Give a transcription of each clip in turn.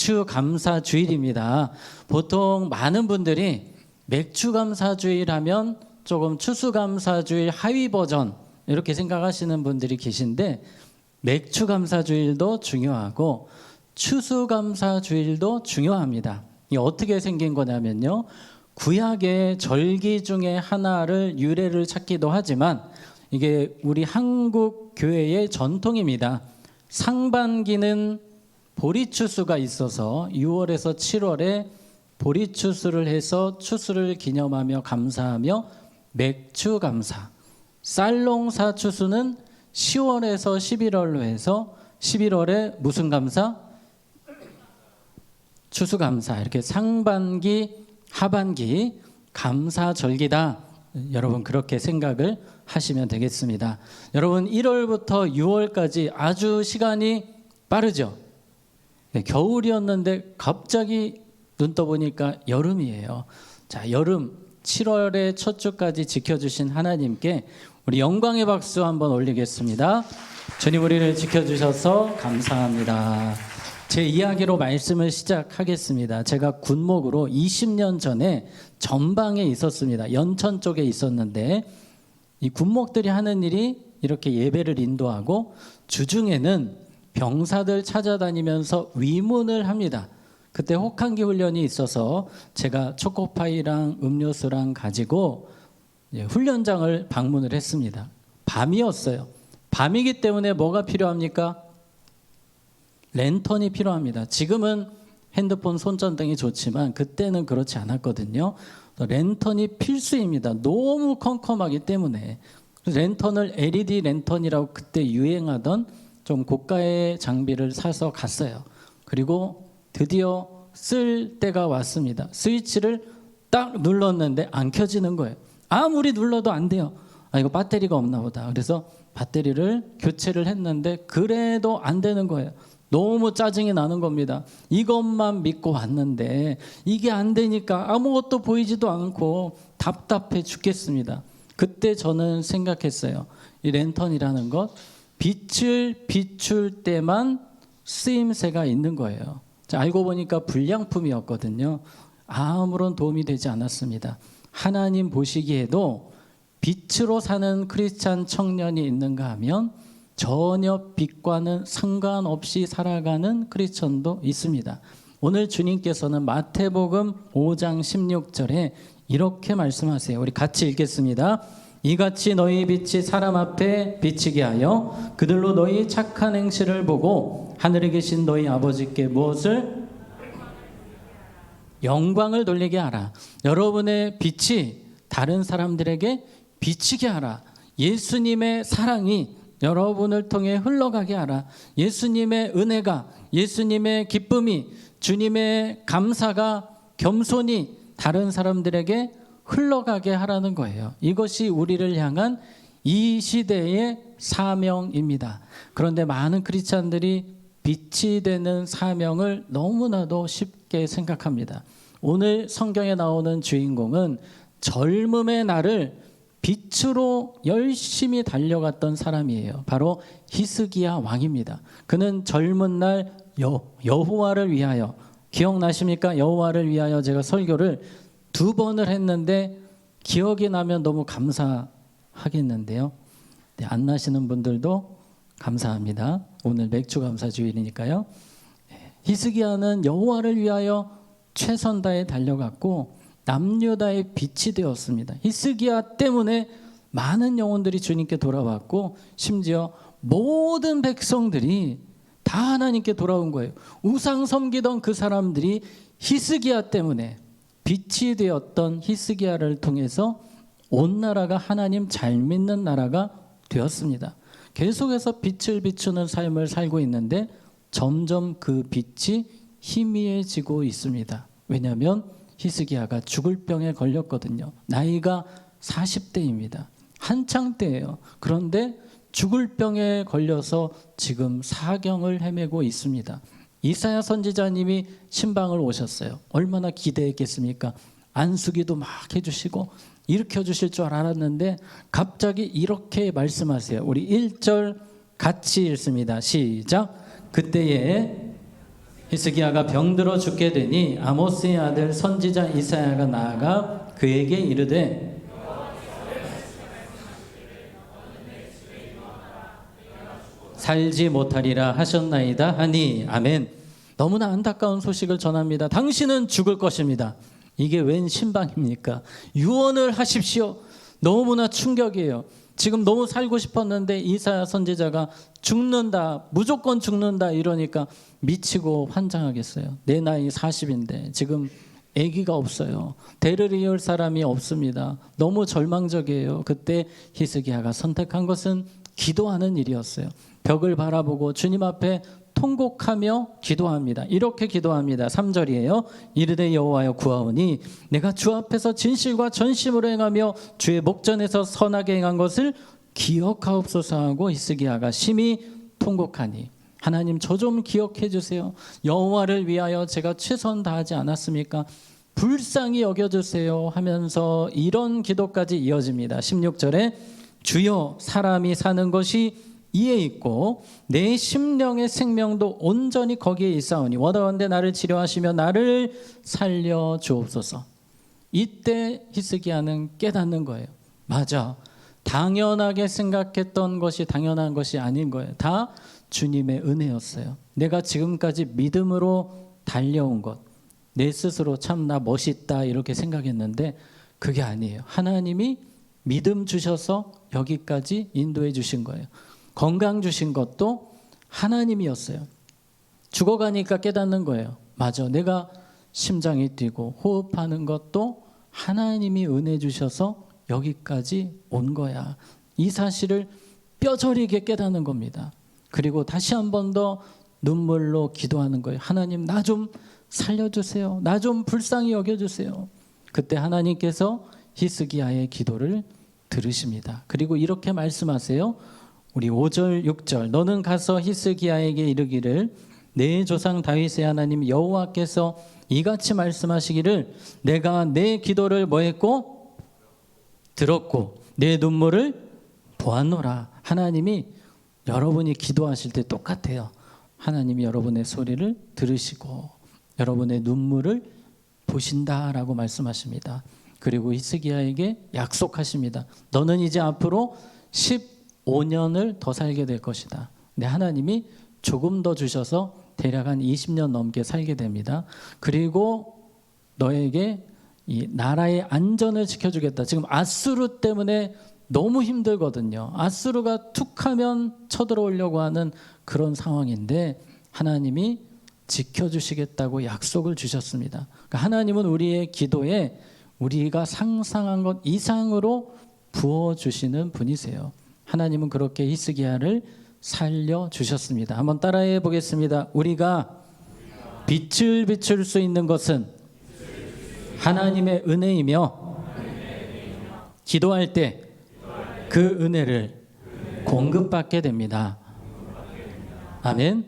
맥추감사주일입니다. 보통 많은 분들이 맥추감사주일 하면 조금 추수감사주일 하위 버전 이렇게 생각하시는 분들이 계신데, 맥추감사주일도 중요하고 추수감사주일도 중요합니다. 이게 어떻게 생긴 거냐면요, 구약의 절기 중에 하나를 유래를 찾기도 하지만 이게 우리 한국 교회의 전통입니다. 상반기는 보리추수가 있어서 6월에서 7월에 보리추수를 해서 추수를 기념하며 감사하며 맥추감사, 쌀농사 추수는 10월에서 11월로 해서 11월에 무슨 감사? 추수감사. 이렇게 상반기, 하반기 감사절기다. 여러분 그렇게 생각을 하시면 되겠습니다. 여러분 1월부터 6월까지 아주 시간이 빠르죠. 네, 겨울이었는데 갑자기 눈 떠보니까 여름이에요. 자, 여름 7월의 첫 주까지 지켜주신 하나님께 우리 영광의 박수 한번 올리겠습니다. 주님 우리를 지켜주셔서 감사합니다. 제 이야기로 말씀을 시작하겠습니다. 제가 군목으로 20년 전에 전방에 있었습니다. 연천 쪽에 있었는데 이 군목들이 하는 일이 이렇게 예배를 인도하고 주중에는 병사들 찾아다니면서 위문을 합니다. 그때 혹한기 훈련이 있어서 제가 초코파이랑 음료수랑 가지고 훈련장을 방문을 했습니다. 밤이었어요. 밤이기 때문에 뭐가 필요합니까? 랜턴이 필요합니다. 지금은 핸드폰 손전등이 좋지만 그때는 그렇지 않았거든요. 랜턴이 필수입니다. 너무 컴컴하기 때문에. 랜턴을 LED 랜턴이라고 그때 유행하던 좀 고가의 장비를 사서 갔어요. 그리고 드디어 쓸 때가 왔습니다. 스위치를 딱 눌렀는데 안 켜지는 거예요. 아무리 눌러도 안 돼요. 이거 배터리가 없나 보다. 그래서 배터리를 교체를 했는데 그래도 안 되는 거예요. 너무 짜증이 나는 겁니다. 이것만 믿고 왔는데 이게 안 되니까 아무것도 보이지도 않고 답답해 죽겠습니다. 그때 저는 생각했어요. 이 랜턴이라는 것, 빛을 비출 때만 쓰임새가 있는 거예요. 자, 알고 보니까 불량품이었거든요. 아무런 도움이 되지 않았습니다. 하나님 보시기에도 빛으로 사는 크리스찬 청년이 있는가 하면 전혀 빛과는 상관없이 살아가는 크리스천도 있습니다. 오늘 주님께서는 마태복음 5장 16절에 이렇게 말씀하세요. 우리 같이 읽겠습니다. 이같이 너희 빛이 사람 앞에 비치게 하여 그들로 너희 착한 행실을 보고 하늘에 계신 너희 아버지께 무엇을? 영광을 돌리게 하라. 여러분의 빛이 다른 사람들에게 비치게 하라. 예수님의 사랑이 여러분을 통해 흘러가게 하라. 예수님의 은혜가, 예수님의 기쁨이, 주님의 감사가, 겸손이 다른 사람들에게 흘러가게 하라는 거예요. 이것이 우리를 향한 이 시대의 사명입니다. 그런데 많은 크리스찬들이 빛이 되는 사명을 너무나도 쉽게 생각합니다. 오늘 성경에 나오는 주인공은 젊음의 날을 빛으로 열심히 달려갔던 사람이에요. 바로 히스기야 왕입니다. 그는 젊은 날 여호와를 위하여, 기억나십니까? 여호와를 위하여 제가 설교를 2번을 했는데 기억이 나면 너무 감사하겠는데요. 네, 안 나시는 분들도 감사합니다. 오늘 맥추감사주일이니까요. 히스기야는 여호와를 위하여 최선 다해 달려갔고 남유다의 빛이 되었습니다. 히스기야 때문에 많은 영혼들이 주님께 돌아왔고 심지어 모든 백성들이 다 하나님께 돌아온 거예요. 우상 섬기던 그 사람들이 히스기야 때문에, 빛이 되었던 히스기야를 통해서 온 나라가 하나님 잘 믿는 나라가 되었습니다. 계속해서 빛을 비추는 삶을 살고 있는데 점점 그 빛이 희미해지고 있습니다. 왜냐하면 히스기야가 죽을 병에 걸렸거든요. 나이가 40대입니다. 한창 때예요. 그런데 죽을 병에 걸려서 지금 사경을 헤매고 있습니다. 이사야 선지자님이 신방을 오셨어요. 얼마나 기대했겠습니까? 안수기도 막 해주시고 일으켜 주실 줄 알았는데 갑자기 이렇게 말씀하세요. 우리 1절 같이 읽습니다. 시작. 그때에 히스기야가 병들어 죽게 되니 아모스의 아들 선지자 이사야가 나아가 그에게 이르되 살지 못하리라 하셨나이다 하니 아멘. 너무나 안타까운 소식을 전합니다. 당신은 죽을 것입니다. 이게 웬 신방입니까? 유언을 하십시오. 너무나 충격이에요. 지금 너무 살고 싶었는데 이사야 선지자가 죽는다, 무조건 죽는다 이러니까 미치고 환장하겠어요. 내 나이 40인데 지금 아기가 없어요. 대를 이을 사람이 없습니다. 너무 절망적이에요. 그때 히스기야가 선택한 것은 기도하는 일이었어요. 벽을 바라보고 주님 앞에 통곡하며 기도합니다. 이렇게 기도합니다. 3절이에요. 이르되 여호와여 구하오니 내가 주 앞에서 진실과 전심으로 행하며 주의 목전에서 선하게 행한 것을 기억하옵소서 하고 히스기야가 심히 통곡하니 하나님 저 좀 기억해 주세요. 여호와를 위하여 제가 최선 다하지 않았습니까? 불쌍히 여겨주세요 하면서 이런 기도까지 이어집니다. 16절에 주여 사람이 사는 것이 이에 있고 내 심령의 생명도 온전히 거기에 있사오니 원하건대 나를 치료하시며 나를 살려 주옵소서. 이때 히스기야는 깨닫는 거예요. 맞아. 당연하게 생각했던 것이 당연한 것이 아닌 거예요. 다 주님의 은혜였어요. 내가 지금까지 믿음으로 달려온 것, 내 스스로 참 나 멋있다 이렇게 생각했는데 그게 아니에요. 하나님이 믿음 주셔서 여기까지 인도해 주신 거예요. 건강 주신 것도 하나님이었어요. 죽어가니까 깨닫는 거예요. 맞아. 내가 심장이 뛰고 호흡하는 것도 하나님이 은혜 주셔서 여기까지 온 거야. 이 사실을 뼈저리게 깨닫는 겁니다. 그리고 다시 한 번 더 눈물로 기도하는 거예요. 하나님 나 좀 살려주세요. 나 좀 불쌍히 여겨주세요. 그때 하나님께서 히스기야의 기도를 들으십니다. 그리고 이렇게 말씀하세요. 우리 5절 6절 너는 가서 히스기야에게 이르기를 내 조상 다윗의 하나님 여호와께서 이같이 말씀하시기를 내가 내 기도를 뭐했고 들었고 내 눈물을 보았노라. 하나님이 여러분이 기도하실 때 똑같아요. 하나님이 여러분의 소리를 들으시고 여러분의 눈물을 보신다라고 말씀하십니다. 그리고 히스기야에게 약속하십니다. 너는 이제 앞으로 15년을 더 살게 될 것이다. 근데 하나님이 조금 더 주셔서 대략 한 20년 넘게 살게 됩니다. 그리고 너에게 이 나라의 안전을 지켜주겠다. 지금 아수르 때문에 너무 힘들거든요. 아수르가 툭하면 쳐들어오려고 하는 그런 상황인데 하나님이 지켜주시겠다고 약속을 주셨습니다. 그러니까 하나님은 우리의 기도에 우리가 상상한 것 이상으로 부어주시는 분이세요. 하나님은 그렇게 히스기야를 살려주셨습니다. 한번 따라해 보겠습니다. 우리가 빛을 비출 수 있는 것은 하나님의 은혜이며 기도할 때 그 은혜를 공급받게 됩니다. 아멘.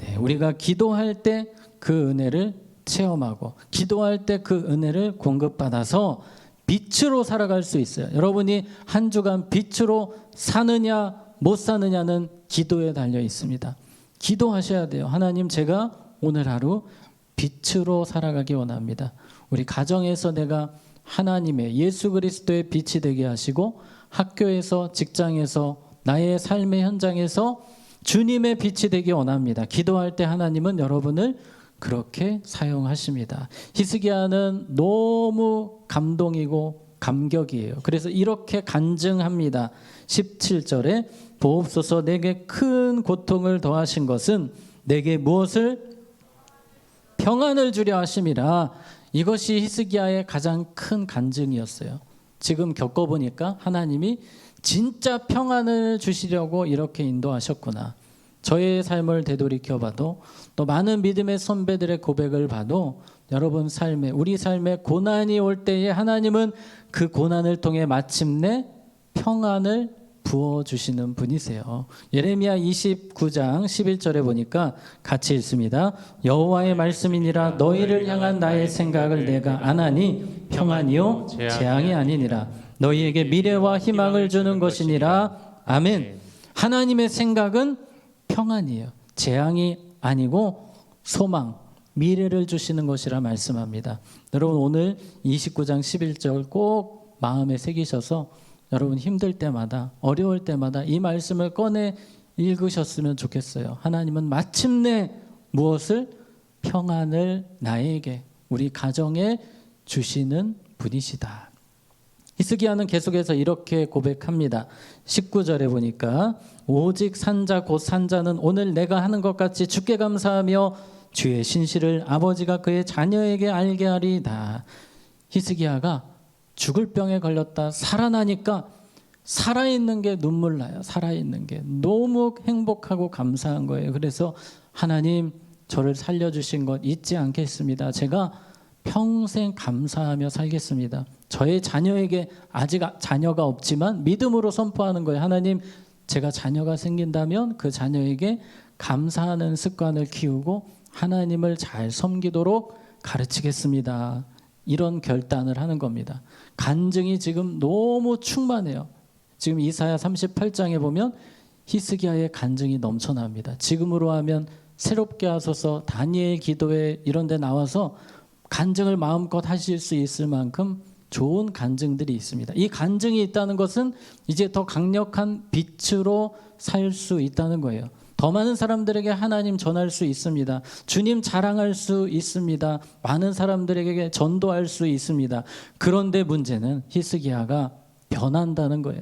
네, 우리가 기도할 때 그 은혜를 체험하고 기도할 때 그 은혜를 공급받아서 빛으로 살아갈 수 있어요. 여러분이 한 주간 빛으로 사느냐 못 사느냐는 기도에 달려 있습니다. 기도하셔야 돼요. 하나님 제가 오늘 하루 빛으로 살아가기 원합니다. 우리 가정에서 내가 하나님의 예수 그리스도의 빛이 되게 하시고 학교에서 직장에서 나의 삶의 현장에서 주님의 빛이 되기 원합니다. 기도할 때 하나님은 여러분을 그렇게 사용하십니다. 히스기야는 너무 감동이고 감격이에요. 그래서 이렇게 간증합니다. 17절에 보옵소서 내게 큰 고통을 더하신 것은 내게 무엇을 평안을 주려 하심이라. 이것이 히스기야의 가장 큰 간증이었어요. 지금 겪어보니까 하나님이 진짜 평안을 주시려고 이렇게 인도하셨구나. 저의 삶을 되돌이켜봐도 또 많은 믿음의 선배들의 고백을 봐도 여러분 삶에 우리 삶에 고난이 올 때에 하나님은 그 고난을 통해 마침내 평안을 부어주시는 분이세요. 예레미야 29장 11절에 보니까 같이 읽습니다. 여호와의 말씀이니라 너희를 향한 나의 생각을 내가 아나니 평안이요 재앙이 아니니라. 너희에게 미래와 희망을 주는 것이니라. 아멘. 하나님의 생각은 평안이에요. 재앙이 아니고 소망, 미래를 주시는 것이라 말씀합니다. 여러분 오늘 29장 11절 꼭 마음에 새기셔서 여러분 힘들 때마다 어려울 때마다 이 말씀을 꺼내 읽으셨으면 좋겠어요. 하나님은 마침내 무엇을? 평안을 나에게, 우리 가정에 주시는 분이시다. 히스기야는 계속해서 이렇게 고백합니다. 19절에 보니까 오직 산자 곧 산자는 오늘 내가 하는 것 같이 주께 감사하며 주의 신실을 아버지가 그의 자녀에게 알게 하리이다. 히스기야가 죽을 병에 걸렸다 살아나니까 살아있는 게 눈물 나요. 살아있는 게 너무 행복하고 감사한 거예요. 그래서 하나님 저를 살려주신 것 잊지 않겠습니다. 제가 평생 감사하며 살겠습니다. 저의 자녀에게 아직 자녀가 없지만 믿음으로 선포하는 거예요. 하나님 제가 자녀가 생긴다면 그 자녀에게 감사하는 습관을 키우고 하나님을 잘 섬기도록 가르치겠습니다. 이런 결단을 하는 겁니다. 간증이 지금 너무 충만해요. 지금 이사야 38장에 보면 히스기야의 간증이 넘쳐납니다. 지금으로 하면 새롭게 하소서, 다니엘 기도회 이런 데 나와서 간증을 마음껏 하실 수 있을 만큼 좋은 간증들이 있습니다. 이 간증이 있다는 것은 이제 더 강력한 빛으로 살 수 있다는 거예요. 더 많은 사람들에게 하나님 전할 수 있습니다. 주님 자랑할 수 있습니다. 많은 사람들에게 전도할 수 있습니다. 그런데 문제는 히스기야가 변한다는 거예요.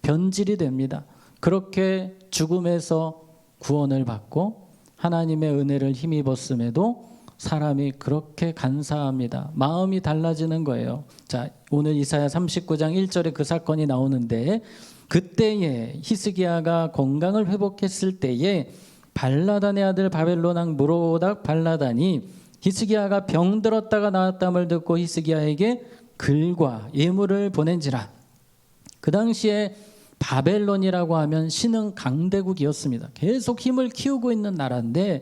변질이 됩니다. 그렇게 죽음에서 구원을 받고 하나님의 은혜를 힘입었음에도 사람이 그렇게 간사합니다. 마음이 달라지는 거예요. 자, 오늘 이사야 39장 1절에 그 사건이 나오는데 그때에 히스기야가 건강을 회복했을 때에 발라단의 아들 바벨론 왕 무로닥 발라단이 히스기야가 병들었다가 나았dam을 듣고 히스기야에게 글과 예물을 보낸지라. 그 당시에 바벨론이라고 하면 신흥 강대국이었습니다. 계속 힘을 키우고 있는 나라인데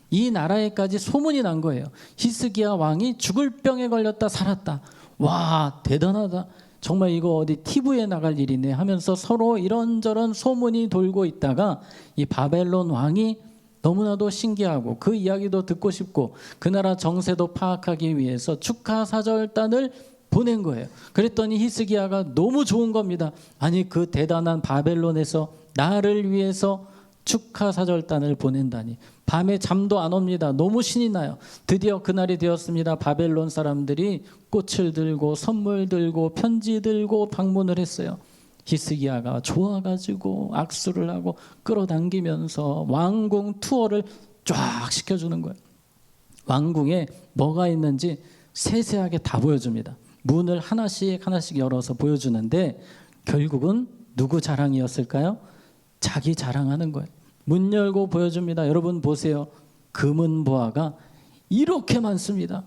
이 나라에까지 소문이 난 거예요. 히스기야 왕이 죽을 병에 걸렸다 살았다. 와, 대단하다. 정말 이거 어디 TV에 나갈 일이네 하면서 서로 이런저런 소문이 돌고 있다가 이 바벨론 왕이 너무나도 신기하고 그 이야기도 듣고 싶고 그 나라 정세도 파악하기 위해서 축하 사절단을 보낸 거예요. 그랬더니 히스기야가 너무 좋은 겁니다. 아니 그 대단한 바벨론에서 나를 위해서 축하 사절단을 보낸다니. 밤에 잠도 안 옵니다. 너무 신이 나요. 드디어 그날이 되었습니다. 바벨론 사람들이 꽃을 들고 선물 들고 편지 들고 방문을 했어요. 히스기야가 좋아가지고 악수를 하고 끌어당기면서 왕궁 투어를 쫙 시켜주는 거예요. 왕궁에 뭐가 있는지 세세하게 다 보여줍니다. 문을 하나씩 열어서 보여주는데 결국은 누구 자랑이었을까요? 자기 자랑하는 거예요. 문 열고 보여줍니다. 여러분 보세요. 금은 보화가 이렇게 많습니다.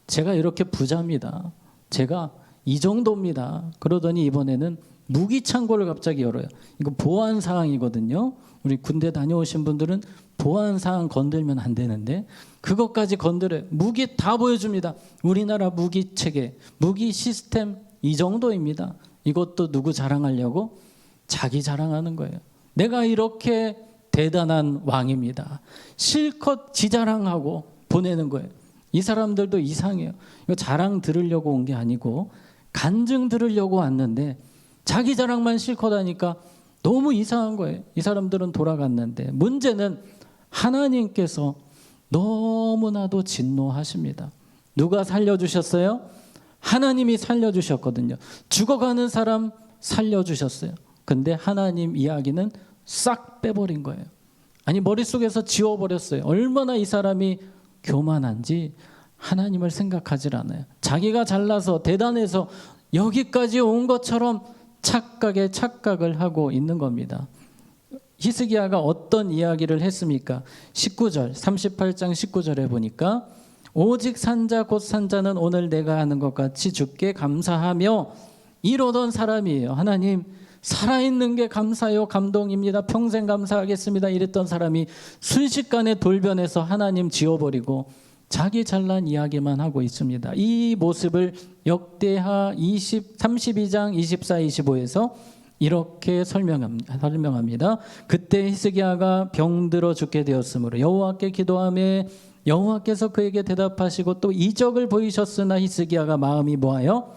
제가 이렇게 부자입니다. 제가 이 정도입니다. 그러더니 이번에는 무기 창고를 갑자기 열어요. 이거 보안 사항이거든요. 우리 군대 다녀오신 분들은 보안 사항 건들면 안 되는데 그것까지 건드려요. 무기 다 보여줍니다. 우리나라 무기 체계, 무기 시스템 이 정도입니다. 이것도 누구 자랑하려고? 자기 자랑하는 거예요. 내가 이렇게 대단한 왕입니다. 실컷 지자랑하고 보내는 거예요. 이 사람들도 이상해요. 이거 자랑 들으려고 온 게 아니고 간증 들으려고 왔는데 자기 자랑만 실컷 하니까 너무 이상한 거예요. 이 사람들은 돌아갔는데 문제는 하나님께서 너무나도 진노하십니다. 누가 살려주셨어요? 하나님이 살려주셨거든요. 죽어가는 사람 살려주셨어요. 근데 하나님 이야기는 싹 빼버린 거예요. 아니 머릿속에서 지워버렸어요. 얼마나 이 사람이 교만한지 하나님을 생각하질 않아요. 자기가 잘나서 대단해서 여기까지 온 것처럼 착각에 착각을 하고 있는 겁니다. 히스기야가 어떤 이야기를 했습니까? 19절 38장 19절에 보니까 오직 산자 곧 산자는 오늘 내가 하는 것 같이 주께 감사하며 이러던 사람이에요. 하나님 살아있는 게 감사요 감동입니다. 평생 감사하겠습니다. 이랬던 사람이 순식간에 돌변해서 하나님 지워버리고 자기 잘난 이야기만 하고 있습니다. 이 모습을 역대하 32장 24, 25에서 이렇게 설명합니다. 그때 히스기야가 병들어 죽게 되었으므로 여호와께 기도하며 여호와께서 그에게 대답하시고 또 이적을 보이셨으나 히스기야가 마음이 뭐하여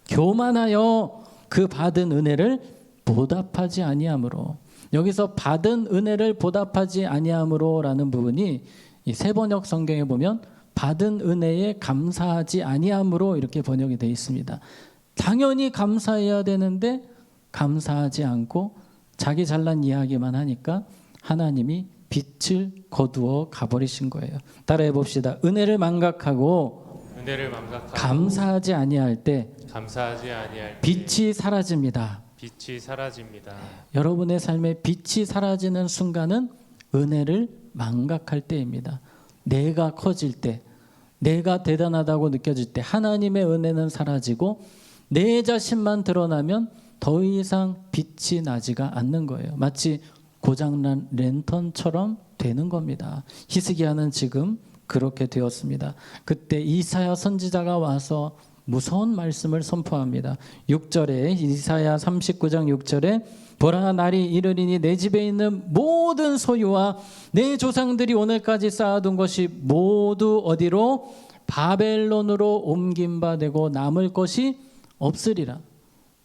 교만하여 그 받은 은혜를 보답하지 아니함으로. 여기서 받은 은혜를 보답하지 아니함으로라는 부분이 이 세번역 성경에 보면 받은 은혜에 감사하지 아니함으로 이렇게 번역이 되어 있습니다. 당연히 감사해야 되는데 감사하지 않고 자기 잘난 이야기만 하니까 하나님이 빛을 거두어 가버리신 거예요. 따라해 봅시다. 은혜를 망각하고 감사하지 아니할 때 빛이 사라집니다. 빛이 사라집니다. 여러분의 삶에 빛이 사라지는 순간은 은혜를 망각할 때입니다. 내가 커질 때, 내가 대단하다고 느껴질 때 하나님의 은혜는 사라지고 내 자신만 드러나면 더 이상 빛이 나지가 않는 거예요. 마치 고장난 랜턴처럼 되는 겁니다. 히스기야는 지금 그렇게 되었습니다. 그때 이사야 선지자가 와서 무서운 말씀을 선포합니다. 6절에 이사야 39장 6절에 보라 날이 이르리니 내 집에 있는 모든 소유와 내 조상들이 오늘까지 쌓아둔 것이 모두 어디로 바벨론으로 옮긴 바 되고 남을 것이 없으리라.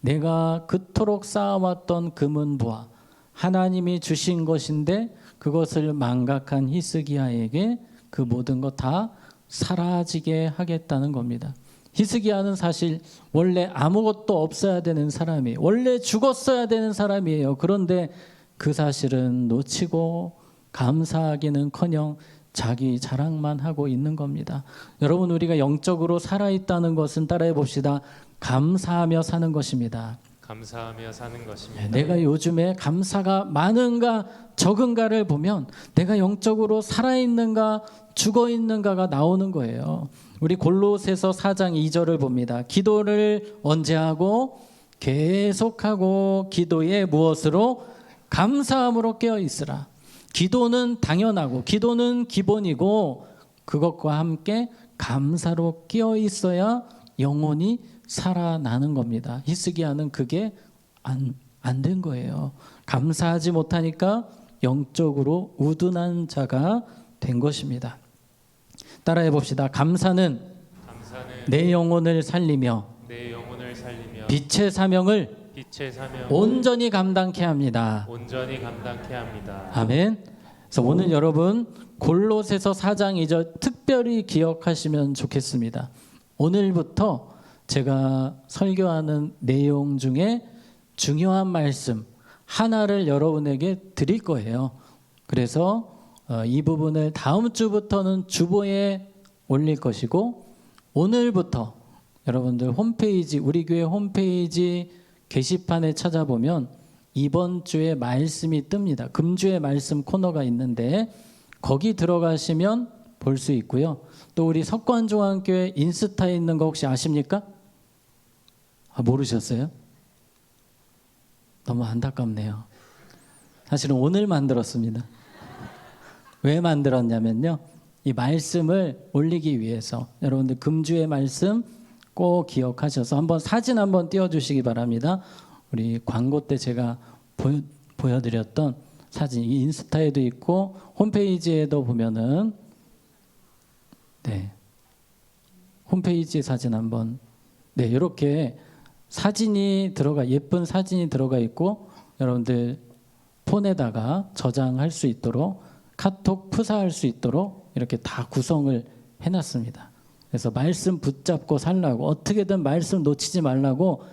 내가 그토록 쌓아왔던 금은 보아 하나님이 주신 것인데 그것을 망각한 히스기야에게 그 모든 것 다 사라지게 하겠다는 겁니다. 히스기야는 사실 원래 아무것도 없어야 되는 사람이에요. 원래 죽었어야 되는 사람이에요. 그런데 그 사실은 놓치고 감사하기는커녕 자기 자랑만 하고 있는 겁니다. 여러분, 우리가 영적으로 살아있다는 것은 따라해 봅시다. 감사하며 사는 것입니다. 감사하며 사는 것입니다. 내가 요즘에 감사가 많은가 적은가를 보면 내가 영적으로 살아있는가 죽어있는가가 나오는 거예요. 우리 골로새서 4장 2절을 봅니다. 기도를 언제 하고 계속하고 기도에 무엇으로 감사함으로 깨어 있으라. 기도는 당연하고 기도는 기본이고 그것과 함께 감사로 깨어 있어야 영혼이 살아나는 겁니다. 히스기야는 그게 안 된 거예요. 감사하지 못하니까 영적으로 우둔한 자가 된 것입니다. 따라해 봅시다. 감사는 내 영혼을 살리며 빛의 사명을 온전히 감당케 합니다. 아멘. 그래서 오늘 여러분 골로새서 4장 2절 특별히 기억하시면 좋겠습니다. 오늘부터 제가 설교하는 내용 중에 중요한 말씀 하나를 여러분에게 드릴 거예요. 그래서 이 부분을 다음 주부터는 주보에 올릴 것이고 오늘부터 여러분들 홈페이지, 우리 교회 홈페이지 게시판에 찾아보면 이번 주에 말씀이 뜹니다. 금주의 말씀 코너가 있는데 거기 들어가시면 볼 수 있고요. 또 우리 석관중앙교회 인스타에 있는 거 혹시 아십니까? 모르셨어요? 너무 안타깝네요. 사실은 오늘 만들었습니다. 왜 만들었냐면요. 이 말씀을 올리기 위해서 여러분들 금주의 말씀 꼭 기억하셔서 한번 사진 한번 띄워주시기 바랍니다. 우리 광고 때 제가 보여드렸던 사진, 이 인스타에도 있고 홈페이지에도 보면은 홈페이지 사진 한번 이렇게 사진이 들어가 예쁜 사진이 들어가 있고 여러분들 폰에다가 저장할 수 있도록 카톡 푸사할 수 있도록 이렇게 다 구성을 해놨습니다. 그래서 말씀 붙잡고 살라고 어떻게든 말씀 놓치지 말라고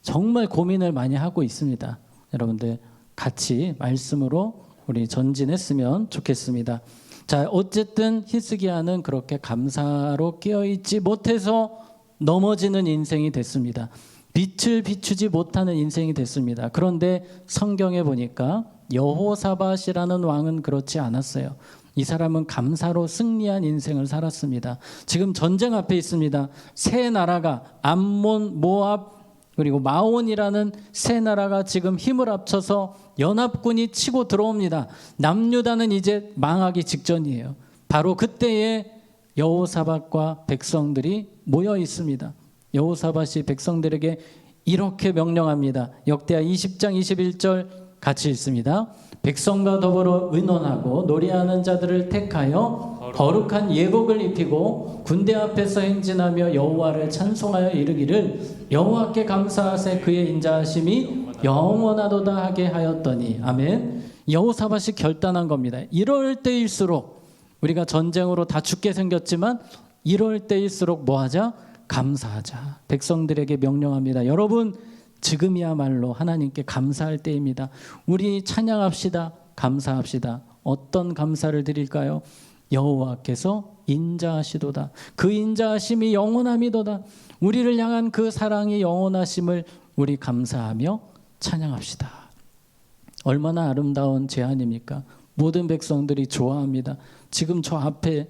정말 고민을 많이 하고 있습니다. 여러분들 같이 말씀으로 우리 전진했으면 좋겠습니다. 자, 어쨌든 히스기야는 그렇게 감사로 깨어있지 못해서 넘어지는 인생이 됐습니다. 빛을 비추지 못하는 인생이 됐습니다. 그런데 성경에 보니까 여호사밧이라는 왕은 그렇지 않았어요. 이 사람은 감사로 승리한 인생을 살았습니다. 지금 전쟁 앞에 있습니다. 세 나라가 암몬, 모압 그리고 마온이라는 세 나라가 지금 힘을 합쳐서 연합군이 치고 들어옵니다. 남유다는 이제 망하기 직전이에요. 바로 그때에 여호사밧과 백성들이 모여 있습니다. 여호사밧이 백성들에게 이렇게 명령합니다. 역대하 20장 21절 같이 읽습니다. 백성과 더불어 의논하고 노래하는 자들을 택하여 거룩한 예복을 입히고 군대 앞에서 행진하며 여호와를 찬송하여 이르기를 여호와께 감사하세 그의 인자하심이 영원하도다 하게 하였더니. 아멘. 여호사밧이 결단한 겁니다. 이럴 때일수록 우리가 전쟁으로 다 죽게 생겼지만 이럴 때일수록 뭐하자? 감사하자. 백성들에게 명령합니다. 여러분 지금이야말로 하나님께 감사할 때입니다. 우리 찬양합시다. 감사합시다. 어떤 감사를 드릴까요? 여호와께서 인자하시도다. 그 인자하심이 영원함이도다. 우리를 향한 그 사랑이 영원하심을 우리 감사하며 찬양합시다. 얼마나 아름다운 제안입니까? 모든 백성들이 좋아합니다. 지금 저 앞에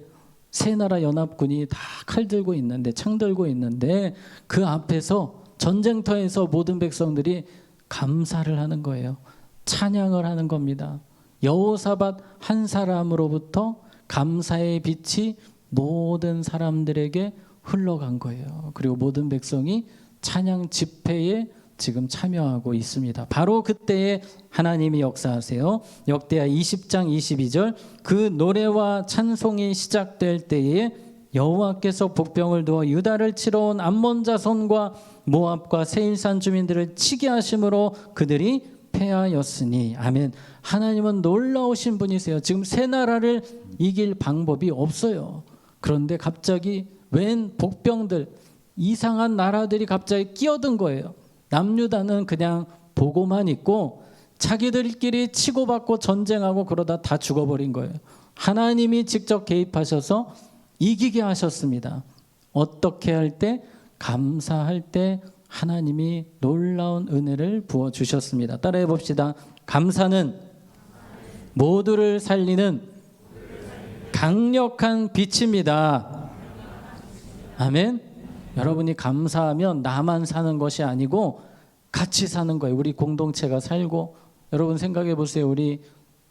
세 나라 연합군이 다 칼 들고 있는데, 창 들고 있는데 그 앞에서 전쟁터에서 모든 백성들이 감사를 하는 거예요. 찬양을 하는 겁니다. 여호사밧 한 사람으로부터 감사의 빛이 모든 사람들에게 흘러간 거예요. 그리고 모든 백성이 찬양 집회에 지금 참여하고 있습니다. 바로 그때에 하나님이 역사하세요. 역대하 20장 22절 그 노래와 찬송이 시작될 때에 여호와께서 복병을 두어 유다를 치러 온 암몬 자손과 모압과 세일산 주민들을 치게 하심으로 그들이 패하였으니. 아멘. 하나님은 놀라우신 분이세요. 지금 세 나라를 이길 방법이 없어요. 그런데 갑자기 웬 복병들, 이상한 나라들이 갑자기 끼어든 거예요. 남유다는 그냥 보고만 있고 자기들끼리 치고받고 전쟁하고 그러다 다 죽어버린 거예요. 하나님이 직접 개입하셔서 이기게 하셨습니다. 어떻게 할 때? 감사할 때 하나님이 놀라운 은혜를 부어주셨습니다. 따라해 봅시다. 감사는 모두를 살리는 강력한 빛입니다. 아멘. 여러분이 감사하면 나만 사는 것이 아니고 같이 사는 거예요. 우리 공동체가 살고. 여러분 생각해 보세요. 우리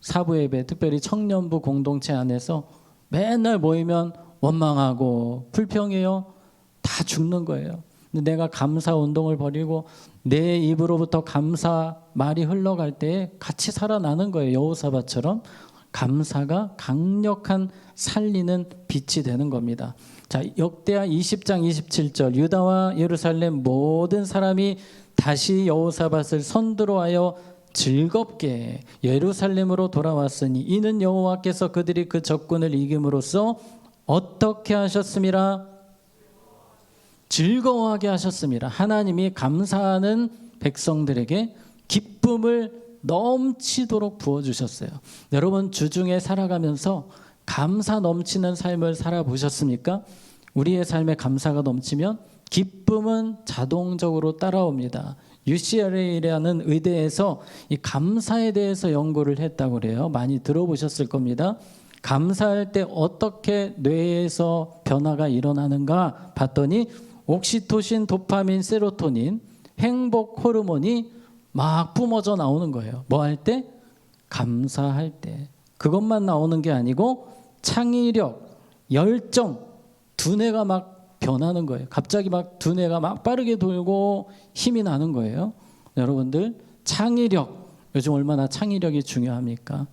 사부예배, 특별히 청년부 공동체 안에서 맨날 모이면 원망하고 불평해요. 다 죽는 거예요. 근데 내가 감사 운동을 벌이고 내 입으로부터 감사 말이 흘러갈 때 같이 살아나는 거예요. 여호사밧처럼 감사가 강력한 살리는 빛이 되는 겁니다. 자, 역대하 20장 27절 유다와 예루살렘 모든 사람이 다시 여호사밧을 선두로하여 즐겁게 예루살렘으로 돌아왔으니 이는 여호와께서 그들이 그 적군을 이김으로써 어떻게 하셨음이라? 즐거워하게 하셨습니다. 하나님이 감사하는 백성들에게 기쁨을 넘치도록 부어주셨어요. 여러분 주중에 살아가면서 감사 넘치는 삶을 살아보셨습니까? 우리의 삶에 감사가 넘치면 기쁨은 자동적으로 따라옵니다. UCLA라는 의대에서 이 감사에 대해서 연구를 했다고 그래요. 많이 들어보셨을 겁니다. 감사할 때 어떻게 뇌에서 변화가 일어나는가 봤더니 옥시토신, 도파민, 세로토닌, 행복 호르몬이 막 뿜어져 나오는 거예요. 뭐 할 때? 감사할 때. 그것만 나오는 게 아니고 창의력, 열정, 두뇌가 막 변하는 거예요. 갑자기 막 두뇌가 막 빠르게 돌고 힘이 나는 거예요. 여러분들 창의력, 요즘 얼마나 창의력이 중요합니까?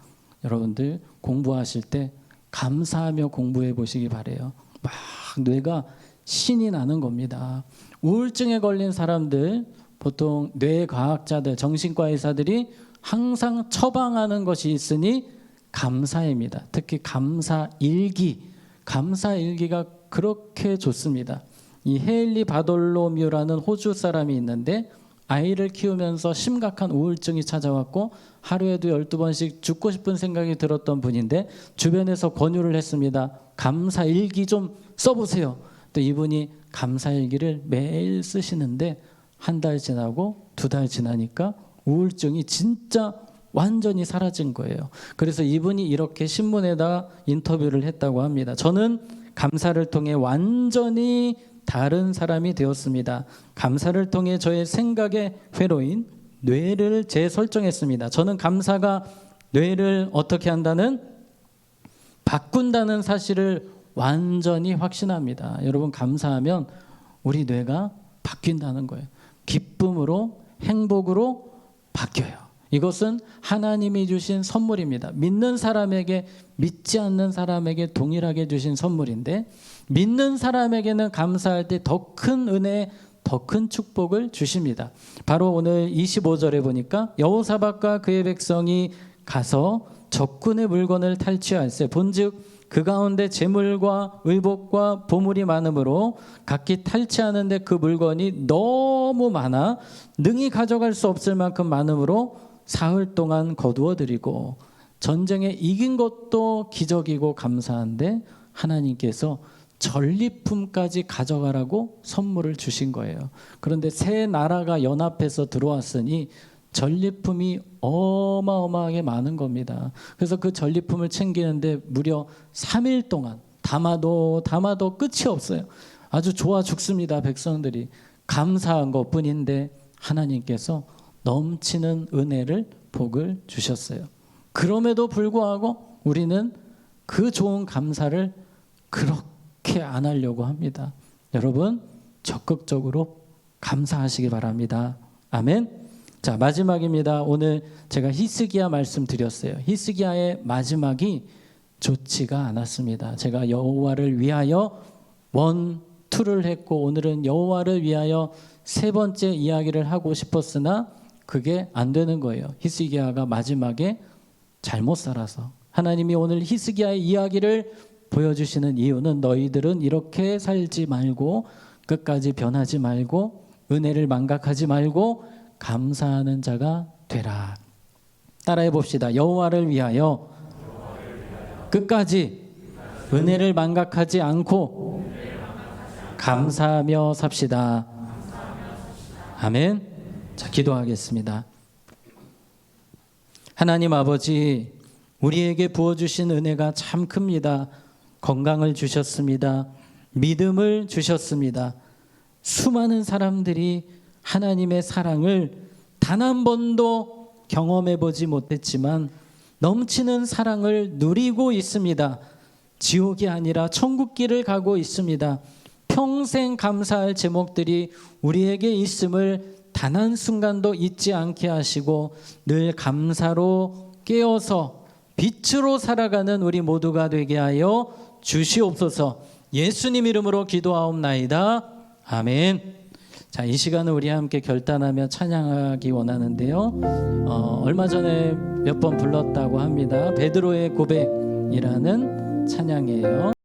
여러분들 공부하실 때 감사하며 공부해 보시기 바래요. 막 뇌가 신이 나는 겁니다. 우울증에 걸린 사람들, 보통 뇌과학자들, 정신과 의사들이 항상 처방하는 것이 있으니 감사입니다. 특히 감사일기. 감사일기가 그렇게 좋습니다. 이 헤일리 바돌로뮤라는 호주 사람이 있는데 아이를 키우면서 심각한 우울증이 찾아왔고 하루에도 12번씩 죽고 싶은 생각이 들었던 분인데 주변에서 권유를 했습니다. 감사일기 좀 써보세요. 또 이분이 감사일기를 매일 쓰시는데 한 달 지나고 2달 지나니까 우울증이 진짜 완전히 사라진 거예요. 그래서 이분이 이렇게 신문에다 인터뷰를 했다고 합니다. 저는 감사를 통해 완전히 다른 사람이 되었습니다. 감사를 통해 저의 생각의 회로인 뇌를 재설정했습니다. 저는 감사가 뇌를 어떻게 한다는? 바꾼다는 사실을 완전히 확신합니다. 여러분 감사하면 우리 뇌가 바뀐다는 거예요. 기쁨으로 행복으로 바뀌어요. 이것은 하나님이 주신 선물입니다. 믿는 사람에게, 믿지 않는 사람에게 동일하게 주신 선물인데, 믿는 사람에게는 감사할 때 더 큰 은혜, 더 큰 축복을 주십니다. 바로 오늘 25절에 보니까 여호사밧과 그의 백성이 가서 적군의 물건을 탈취할세. 본즉 그 가운데 재물과 의복과 보물이 많으므로 각기 탈취하는데 그 물건이 너무 많아 능히 가져갈 수 없을 만큼 많으므로 사흘 동안 거두어 드리고, 전쟁에 이긴 것도 기적이고 감사한데 하나님께서 전리품까지 가져가라고 선물을 주신 거예요. 그런데 세 나라가 연합해서 들어왔으니 전리품이 어마어마하게 많은 겁니다. 그래서 그 전리품을 챙기는데 무려 3일 동안 담아도 끝이 없어요. 아주 좋아 죽습니다. 백성들이 감사한 것뿐인데 하나님께서 넘치는 은혜를, 복을 주셨어요. 그럼에도 불구하고 우리는 그 좋은 감사를 그렇게 안 하려고 합니다. 여러분, 적극적으로 감사하시기 바랍니다. 아멘. 자, 마지막입니다. 오늘 제가 히스기야 말씀드렸어요. 히스기야의 마지막이 좋지가 않았습니다. 제가 여호와를 위하여 1, 2를 했고, 오늘은 여호와를 위하여 세 번째 이야기를 하고 싶었으나 그게 안 되는 거예요. 히스기야가 마지막에 잘못 살아서. 하나님이 오늘 히스기야의 이야기를 보여주시는 이유는 너희들은 이렇게 살지 말고, 끝까지 변하지 말고, 은혜를 망각하지 말고 감사하는 자가 되라. 따라해 봅시다. 여호와를 위하여 끝까지 은혜를 망각하지 않고 감사하며 삽시다. 아멘. 자, 기도하겠습니다. 하나님 아버지, 우리에게 부어주신 은혜가 참 큽니다. 건강을 주셨습니다. 믿음을 주셨습니다. 수많은 사람들이 하나님의 사랑을 단 한 번도 경험해 보지 못했지만 넘치는 사랑을 누리고 있습니다. 지옥이 아니라 천국길을 가고 있습니다. 평생 감사할 제목들이 우리에게 있음을 단 한순간도 잊지 않게 하시고 늘 감사로 깨어서 빛으로 살아가는 우리 모두가 되게 하여 주시옵소서. 예수님 이름으로 기도하옵나이다. 아멘. 자, 이 시간은 우리 함께 결단하며 찬양하기 원하는데요. 얼마 전에 몇 번 불렀다고 합니다. 베드로의 고백이라는 찬양이에요.